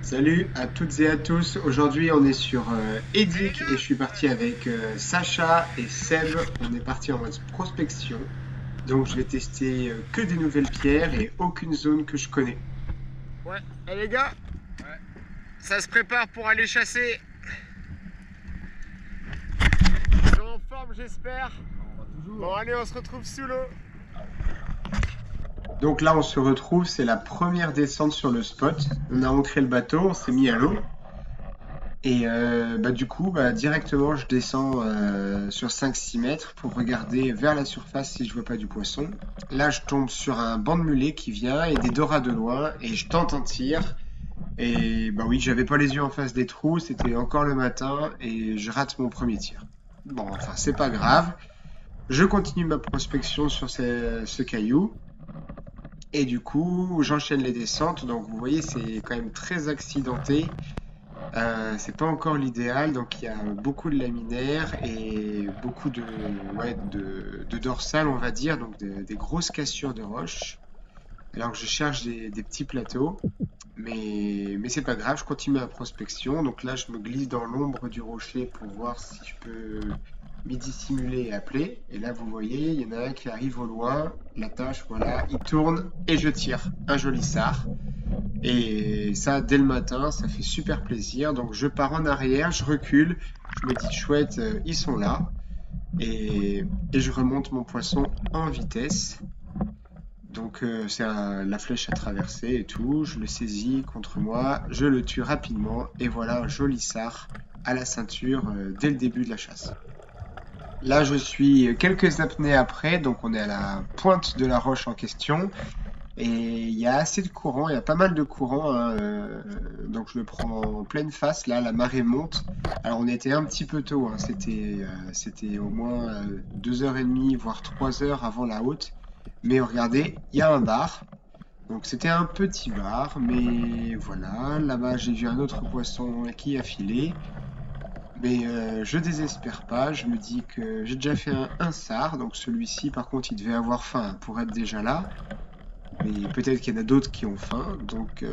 Salut à toutes et à tous. Aujourd'hui, on est sur Edic et je suis parti avec Sacha et Seb. On est parti en mode prospection. Donc, je vais tester que des nouvelles pierres et aucune zone que je connais. Ouais, eh les gars, ça se prépare pour aller chasser. Ils sont en forme, j'espère. Bon, allez, on se retrouve sous l'eau. Donc là, on se retrouve. C'est la première descente sur le spot. On a ancré le bateau, on s'est mis à l'eau. Et du coup, directement, je descends sur 5-6 mètres pour regarder vers la surface si je vois pas du poisson. Là, je tombe sur un banc de mulets qui vient et des dorades de loin et je tente un tir. Et bah oui, j'avais pas les yeux en face des trous, c'était encore le matin et je rate mon premier tir. Bon, enfin, c'est pas grave. Je continue ma prospection sur ce caillou. Et du coup, j'enchaîne les descentes. Donc, vous voyez, c'est quand même très accidenté. C'est pas encore l'idéal, donc il y a beaucoup de laminaires et beaucoup de dorsales, on va dire, donc des grosses cassures de roches. Alors que je cherche des petits plateaux, mais c'est pas grave, je continue ma prospection. Donc là, je me glisse dans l'ombre du rocher pour voir si je peux m'y dissimuler et appeler. Et là, vous voyez, il y en a un qui arrive au loin, la tâche, voilà, il tourne et je tire un joli sard. Et ça, dès le matin, ça fait super plaisir. Donc je pars en arrière, je recule, je me dis chouette, ils sont là. Et je remonte mon poisson en vitesse. Donc la flèche à traverser et tout. Je le saisis contre moi, je le tue rapidement. Et voilà un joli sard à la ceinture dès le début de la chasse. Là, je suis quelques apnées après, donc on est à la pointe de la roche en question. Et il y a assez de courant, il y a pas mal de courant, hein, donc je le prends en pleine face, là la marée monte. Alors on était un petit peu tôt, hein, c'était au moins 2h30, voire 3 heures avant la haute. Mais regardez, il y a un bar, donc c'était un petit bar, mais voilà, là-bas j'ai vu un autre poisson qui a filé. Mais je désespère pas, je me dis que j'ai déjà fait un sard, donc celui-ci par contre il devait avoir faim pour être déjà là. Mais peut-être qu'il y en a d'autres qui ont faim, donc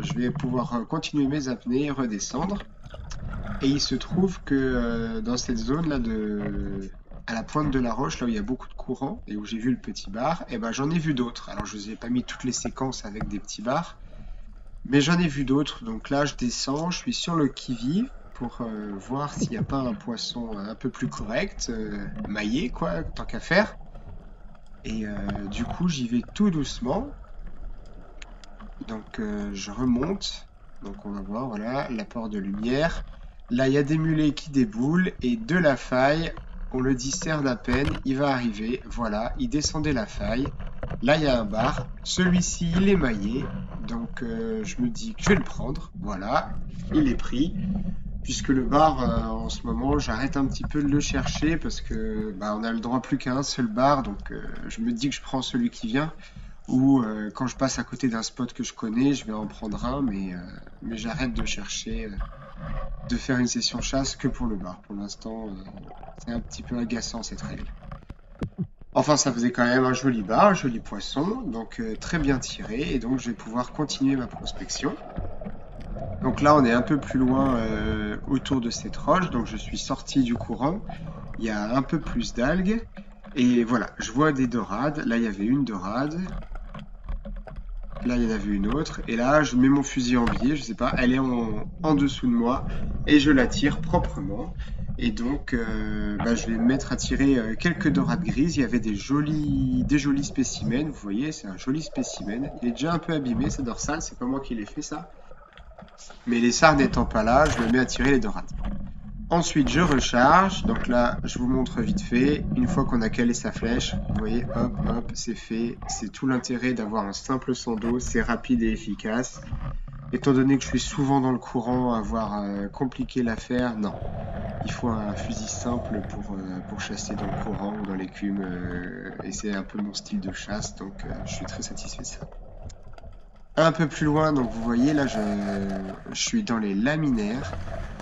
je vais pouvoir continuer mes apnées et redescendre. Et il se trouve que dans cette zone-là, à la pointe de la roche, là où il y a beaucoup de courant et où j'ai vu le petit bar, et ben j'en ai vu d'autres. Alors je ne vous ai pas mis toutes les séquences avec des petits bars, mais j'en ai vu d'autres. Donc là, je descends, je suis sur le qui-vive pour voir s'il n'y a pas un poisson un peu plus correct, maillé quoi, tant qu'à faire. Et du coup, j'y vais tout doucement. Donc je remonte. Donc on va voir, voilà, l'apport de lumière. Là, il y a des mulets qui déboulent et de la faille, on le discerne à peine. Il va arriver, voilà, il descendait la faille. Là, il y a un bar. Celui-ci, il est maillé. Donc je me dis que je vais le prendre. Voilà, il est pris. Puisque le bar, en ce moment, j'arrête un petit peu de le chercher parce que on a le droit plus qu'à un seul bar. Donc je me dis que je prends celui qui vient. Ou quand je passe à côté d'un spot que je connais, je vais en prendre un, mais j'arrête de chercher, de faire une session chasse que pour le bar. Pour l'instant, c'est un petit peu agaçant cette règle. Enfin, ça faisait quand même un joli bar, un joli poisson, donc très bien tiré, et donc je vais pouvoir continuer ma prospection. Donc là, on est un peu plus loin autour de cette roche, donc je suis sorti du courant. Il y a un peu plus d'algues, et voilà, je vois des dorades. Là, il y avait une dorade. Là, il y en avait une autre. Et là, je mets mon fusil en biais, je sais pas, elle est en dessous de moi. Et je la tire proprement. Et donc, je vais me mettre à tirer quelques dorades grises. Il y avait des jolis spécimens. Vous voyez, c'est un joli spécimen. Il est déjà un peu abîmé, ce dorsal. C'est pas moi qui l'ai fait, ça. Mais les sards n'étant pas là, je me mets à tirer les dorades. Ensuite, je recharge. Donc là, je vous montre vite fait. Une fois qu'on a calé sa flèche, vous voyez, hop, hop, c'est fait. C'est tout l'intérêt d'avoir un simple sando. C'est rapide et efficace. Étant donné que je suis souvent dans le courant, avoir compliqué l'affaire, non. Il faut un fusil simple pour chasser dans le courant ou dans l'écume. Et c'est un peu mon style de chasse, donc je suis très satisfait de ça. Un peu plus loin, donc vous voyez, là, je suis dans les laminaires.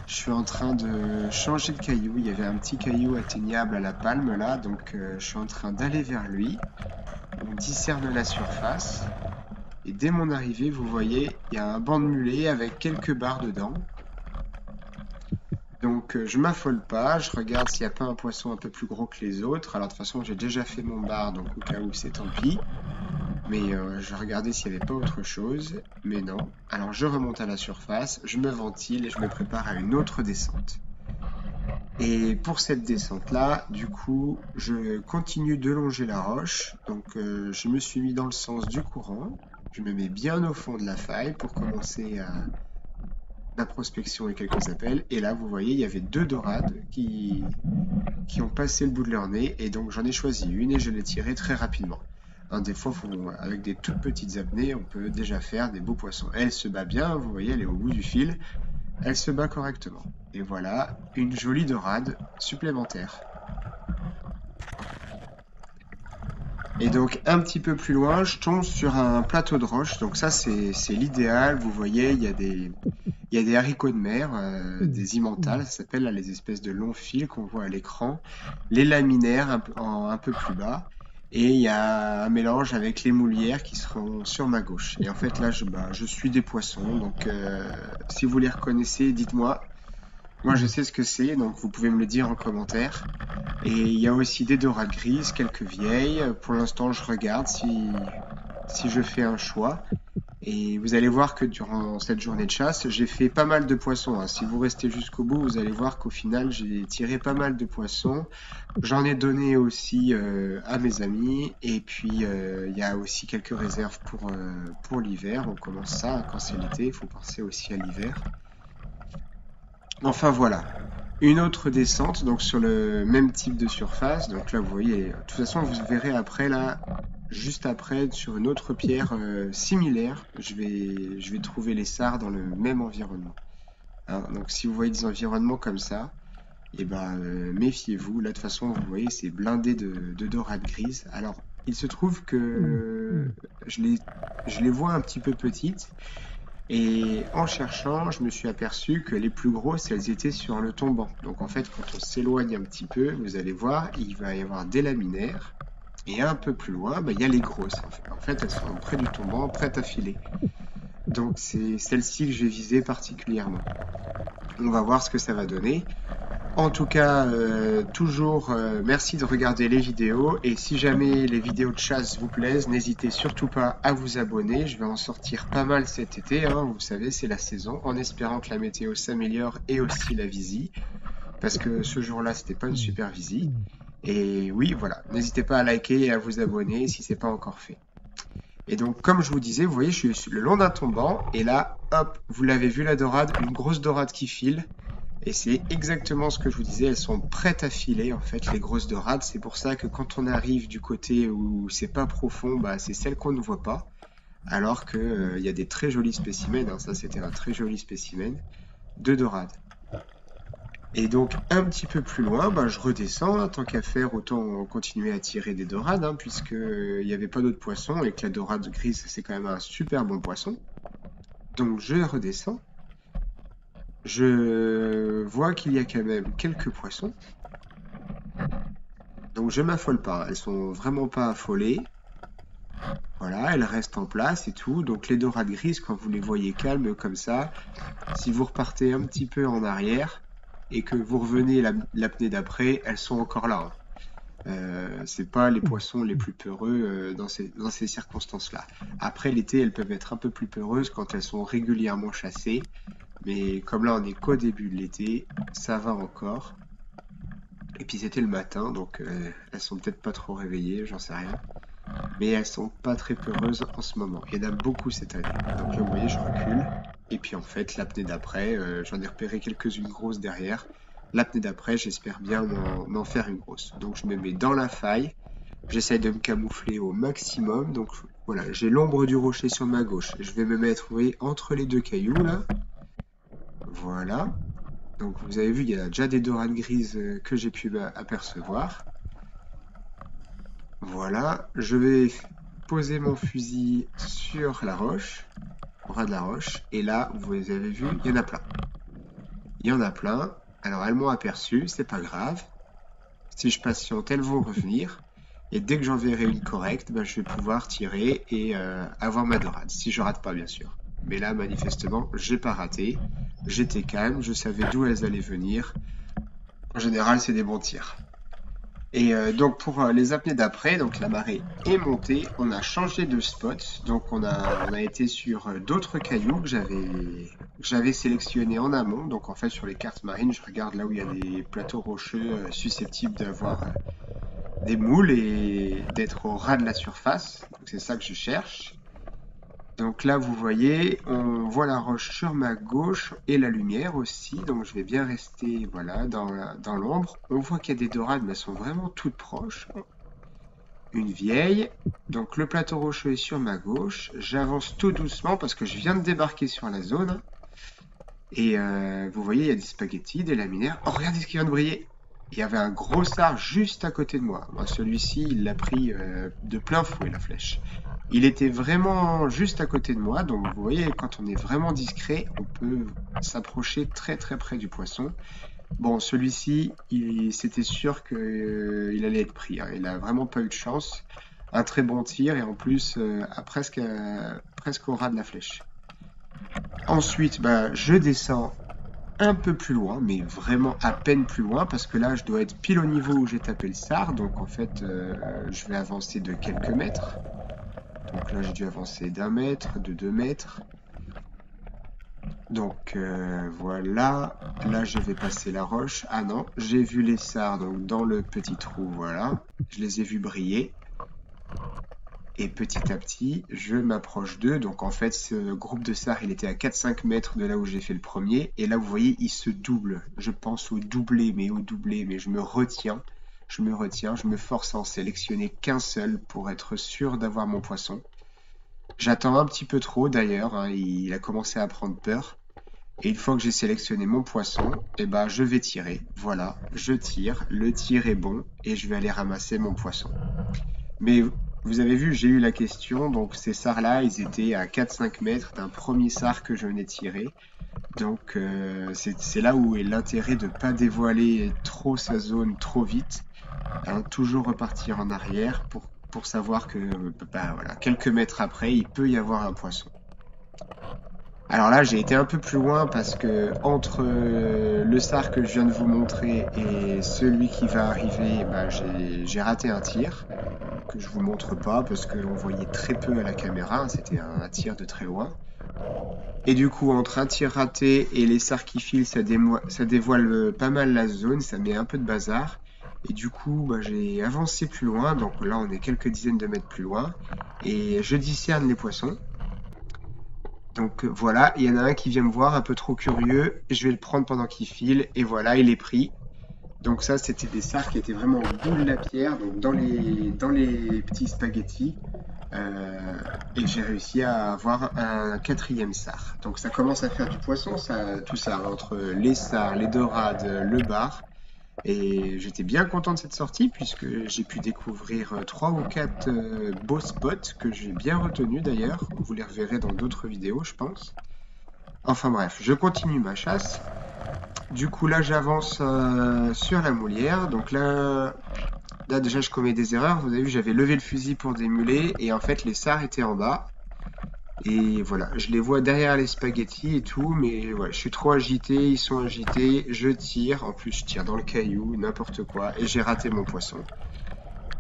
Je suis en train de changer de caillou. Il y avait un petit caillou atteignable à la palme là, donc je suis en train d'aller vers lui. On discerne la surface. Et dès mon arrivée, vous voyez, il y a un banc de mulets avec quelques barres dedans. Donc je m'affole pas, je regarde s'il n'y a pas un poisson un peu plus gros que les autres. Alors de toute façon, j'ai déjà fait mon bar, donc au cas où c'est tant pis. Mais je regardais s'il n'y avait pas autre chose, mais non. Alors je remonte à la surface, je me ventile et je me prépare à une autre descente. Et pour cette descente-là, du coup, je continue de longer la roche. Donc je me suis mis dans le sens du courant. Je me mets bien au fond de la faille pour commencer la prospection et quelques appels. Et là, vous voyez, il y avait 2 dorades qui ont passé le bout de leur nez. Et donc j'en ai choisi une et je l'ai tirée très rapidement. Hein, des fois, avec des toutes petites apnées, on peut déjà faire des beaux poissons. Elle se bat bien, vous voyez, elle est au bout du fil. Elle se bat correctement. Et voilà, une jolie dorade supplémentaire. Et donc un petit peu plus loin, je tombe sur un plateau de roche. Donc ça, c'est l'idéal. Vous voyez, il y a des haricots de mer, des emmentales, ça s'appelle là, les espèces de longs fils qu'on voit à l'écran. Les laminaires un peu plus bas. Et il y a un mélange avec les moulières qui seront sur ma gauche. Et en fait là, je suis des poissons. Donc si vous les reconnaissez, dites-moi. Moi, je sais ce que c'est, donc vous pouvez me le dire en commentaire. Et il y a aussi des dorades grises, quelques vieilles. Pour l'instant, je regarde si je fais un choix. Et vous allez voir que durant cette journée de chasse, j'ai fait pas mal de poissons, hein. Si vous restez jusqu'au bout, vous allez voir qu'au final, j'ai tiré pas mal de poissons. J'en ai donné aussi à mes amis. Et puis, il y a aussi quelques réserves pour l'hiver. On commence ça, hein, quand c'est l'été, il faut penser aussi à l'hiver. Enfin voilà, une autre descente, donc sur le même type de surface. Donc là, vous voyez, de toute façon, vous verrez après, là, juste après, sur une autre pierre similaire, je vais trouver les sards dans le même environnement. Hein, donc si vous voyez des environnements comme ça, eh ben, méfiez-vous. Là, de toute façon, vous voyez, c'est blindé de dorades grises. Alors, il se trouve que je les vois un petit peu petites. Et en cherchant, je me suis aperçu que les plus grosses, elles étaient sur le tombant. Donc en fait, quand on s'éloigne un petit peu, vous allez voir, il va y avoir des laminaires. Et un peu plus loin, il y a les grosses. En fait, elles sont près du tombant, prêtes à filer. Donc c'est celle-ci que j'ai visée particulièrement. On va voir ce que ça va donner. En tout cas, toujours merci de regarder les vidéos et si jamais les vidéos de chasse vous plaisent, n'hésitez surtout pas à vous abonner. Je vais en sortir pas mal cet été, hein, vous savez, c'est la saison, en espérant que la météo s'améliore et aussi la visie, parce que ce jour-là, c'était pas une super visie. Et oui, voilà, n'hésitez pas à liker et à vous abonner si c'est pas encore fait. Et donc, comme je vous disais, vous voyez, je suis le long d'un tombant et là, hop, vous l'avez vu la dorade, une grosse dorade qui file. Et c'est exactement ce que je vous disais, elles sont prêtes à filer en fait, les grosses dorades. C'est pour ça que quand on arrive du côté où c'est pas profond, c'est celle qu'on ne voit pas. Alors que il y a des très jolis spécimens, hein. Ça c'était un très joli spécimen de dorade. Et donc un petit peu plus loin, je redescends, hein, tant qu'à faire, autant continuer à tirer des dorades, hein, puisque il n'y avait pas d'autres poissons et que la dorade grise c'est quand même un super bon poisson. Donc je redescends. Je vois qu'il y a quand même quelques poissons. Donc je m'affole pas. Elles sont vraiment pas affolées. Voilà, elles restent en place et tout. Donc les dorades grises, quand vous les voyez calmes comme ça, si vous repartez un petit peu en arrière et que vous revenez l'apnée d'après, elles sont encore là, hein. C'est pas les poissons les plus peureux dans ces circonstances-là. Après l'été, elles peuvent être un peu plus peureuses quand elles sont régulièrement chassées. Mais comme là on est qu'au début de l'été, ça va encore. Et puis c'était le matin, donc elles sont peut-être pas trop réveillées, j'en sais rien. Mais elles sont pas très peureuses en ce moment. Il y en a beaucoup cette année. Donc là vous voyez, je recule. Et puis en fait, l'apnée d'après, j'en ai repéré quelques-unes grosses derrière. L'apnée d'après, j'espère bien m'en faire une grosse. Donc je me mets dans la faille. J'essaye de me camoufler au maximum. Donc voilà, j'ai l'ombre du rocher sur ma gauche. Je vais me mettre, vous voyez, entre les deux cailloux là. Voilà, donc vous avez vu, il y a déjà des dorades grises que j'ai pu apercevoir. Voilà, je vais poser mon fusil sur la roche, au ras de la roche, et là, vous avez vu, il y en a plein. Il y en a plein, alors elles m'ont aperçu, c'est pas grave. Si je patiente, elles vont revenir. Et dès que j'en verrai une correcte, bah, je vais pouvoir tirer et avoir ma dorade. Si je rate pas, bien sûr. Mais là, manifestement, j'ai pas raté. J'étais calme, je savais d'où elles allaient venir. En général, c'est des bons tirs. Et donc pour les apnées d'après, donc la marée est montée, on a changé de spot, donc on a été sur d'autres cailloux que j'avais sélectionnés en amont. Donc en fait sur les cartes marines, je regarde là où il y a des plateaux rocheux susceptibles d'avoir des moules et d'être au ras de la surface. Donc c'est ça que je cherche. Donc là, vous voyez, on voit la roche sur ma gauche et la lumière aussi. Donc je vais bien rester voilà, dans l'ombre. On voit qu'il y a des dorades, mais elles sont vraiment toutes proches. Une vieille. Donc le plateau rocheux est sur ma gauche. J'avance tout doucement parce que je viens de débarquer sur la zone. Et vous voyez, il y a des spaghettis, des laminaires. Oh, regardez ce qui vient de briller! Il y avait un gros sard juste à côté de moi. Bon, celui-ci, il l'a pris de plein fouet, la flèche. Il était vraiment juste à côté de moi, donc vous voyez, quand on est vraiment discret, on peut s'approcher très très près du poisson. Bon, celui-ci, c'était sûr qu'il allait être pris, hein. Il a vraiment pas eu de chance. Un très bon tir et en plus, presque au ras de la flèche. Ensuite, bah, je descends un peu plus loin, mais vraiment à peine plus loin, parce que là, je dois être pile au niveau où j'ai tapé le sard, donc en fait, je vais avancer de quelques mètres. Donc là, j'ai dû avancer d'1 mètre, de 2 mètres. Donc voilà, là je vais passer la roche. Ah non, j'ai vu les sards donc dans le petit trou, voilà. Je les ai vus briller. Et petit à petit, je m'approche d'eux. Donc en fait, ce groupe de sards, il était à 4-5 mètres de là où j'ai fait le premier. Et là, vous voyez, il se double. Je pense au doublé, mais je me retiens. Je me force à en sélectionner qu'un seul pour être sûr d'avoir mon poisson. J'attends un petit peu trop d'ailleurs, hein, il a commencé à prendre peur. Et une fois que j'ai sélectionné mon poisson, eh ben, je vais tirer. Voilà, je tire, le tir est bon et je vais aller ramasser mon poisson. Mais vous avez vu, j'ai eu la question, donc ces sards-là, ils étaient à 4-5 mètres d'un premier sard que je venais de tirer. Donc c'est là où est l'intérêt de ne pas dévoiler trop sa zone trop vite, hein, toujours repartir en arrière pour savoir que bah, voilà, quelques mètres après, il peut y avoir un poisson. Alors là, j'ai été un peu plus loin parce que entre le sard que je viens de vous montrer et celui qui va arriver, bah, j'ai raté un tir que je vous montre pas parce qu'on voyait très peu à la caméra, c'était un tir de très loin. Et du coup, entre un tir raté et les sards qui filent, ça dévoile pas mal la zone, ça met un peu de bazar. Et du coup, bah, j'ai avancé plus loin, donc là on est quelques dizaines de mètres plus loin, et je discerne les poissons. Donc voilà, il y en a un qui vient me voir, un peu trop curieux, je vais le prendre pendant qu'il file, et voilà, il est pris. Donc ça, c'était des sards qui étaient vraiment au bout de la pierre, donc dans les petits spaghettis. Et j'ai réussi à avoir un 4e sard. Donc ça commence à faire du poisson, tout ça, entre les sards, les dorades, le bar. Et j'étais bien content de cette sortie puisque j'ai pu découvrir 3 ou 4 beaux spots que j'ai bien retenus d'ailleurs. Vous les reverrez dans d'autres vidéos, je pense. Enfin bref, je continue ma chasse. Du coup là j'avance sur la moulière. Donc là déjà je commets des erreurs. Vous avez vu, j'avais levé le fusil pour démuler et en fait les sards étaient en bas. Et voilà, je les vois derrière les spaghettis et tout, mais ouais, je suis trop agité, ils sont agités, je tire, en plus je tire dans le caillou, n'importe quoi, et j'ai raté mon poisson.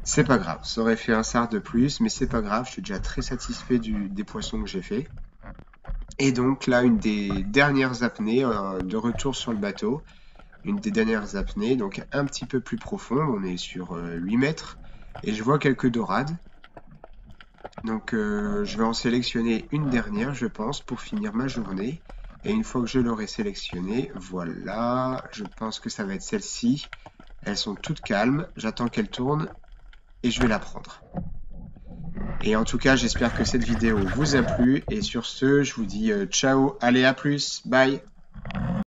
C'est pas grave, ça aurait fait un sard de plus, mais c'est pas grave, je suis déjà très satisfait des poissons que j'ai fait. Et donc là, une des dernières apnées, de retour sur le bateau, une des dernières apnées, donc un petit peu plus profonde, on est sur 8 mètres, et je vois quelques dorades. Donc je vais en sélectionner une dernière, je pense, pour finir ma journée. Et une fois que je l'aurai sélectionnée, voilà, je pense que ça va être celle-ci. Elles sont toutes calmes, j'attends qu'elles tournent et je vais la prendre. Et en tout cas, j'espère que cette vidéo vous a plu. Et sur ce, je vous dis ciao, allez à plus, bye!